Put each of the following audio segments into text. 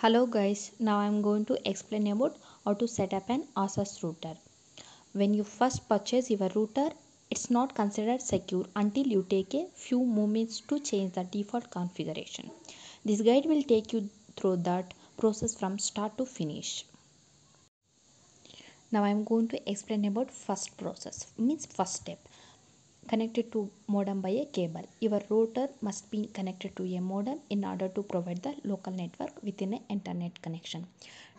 Hello guys, now I am going to explain about how to set up an ASUS router. When you first purchase your router, it's not considered secure until you take a few moments to change the default configuration. This guide will take you through that process from start to finish. Now I am going to explain about first process, means first step. Connected to modem by a cable. Your router must be connected to a modem in order to provide the local network within an internet connection.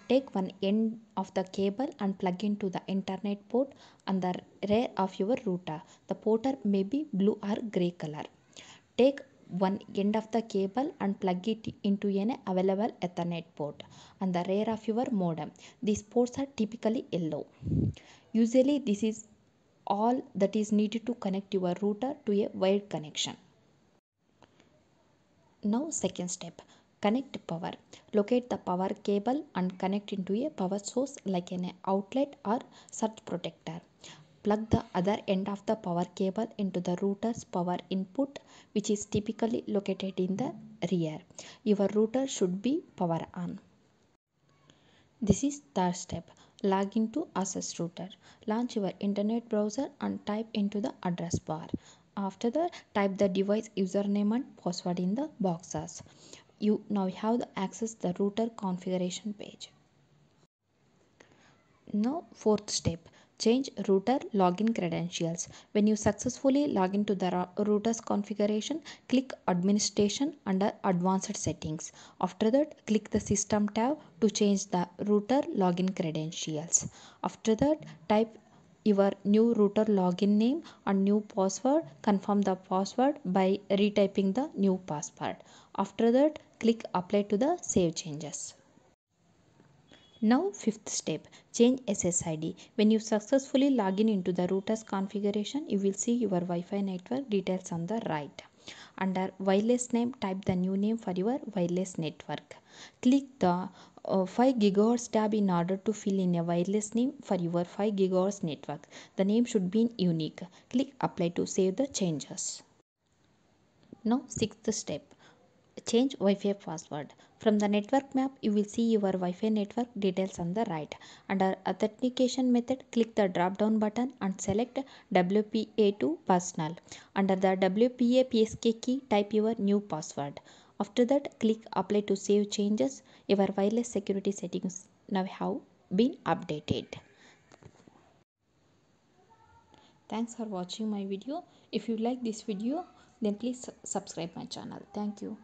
Take one end of the cable and plug into the internet port on the rear of your router. The port may be blue or grey color. Take one end of the cable and plug it into an available Ethernet port on the rear of your modem. These ports are typically yellow. Usually this is all that is needed to connect your router to a wired connection. Now second step, connect power. Locate the power cable and connect into a power source like an outlet or surge protector. Plug the other end of the power cable into the router's power input, which is typically located in the rear. Your router should be power on. This is third step. Log into ASUS router. Launch your internet browser and type into the address bar. After that, type the device username and password in the boxes. You now have to access the router configuration page. Now fourth step, change router login credentials. When you successfully log into the router's configuration, click administration under advanced settings. After that, click the system tab to change the router login credentials. After that, type your new router login name and new password. Confirm the password by retyping the new password. After that, click apply to the save changes. Now fifth step, change SSID. When you successfully log in into the router's configuration, you will see your Wi-Fi network details on the right. Under wireless name, type the new name for your wireless network. Click the 5 GHz tab in order to fill in a wireless name for your 5 GHz network. The name should be unique. Click apply to save the changes. Now sixth step, change Wi-Fi password. From the network map, you will see your Wi-Fi network details on the right. Under authentication method, click the drop down button and select WPA to personal. Under the WPA PSK key, type your new password. After that, click apply to save changes. Your wireless security settings now have been updated. Thanks for watching my video. If you like this video, then please subscribe my channel. Thank you.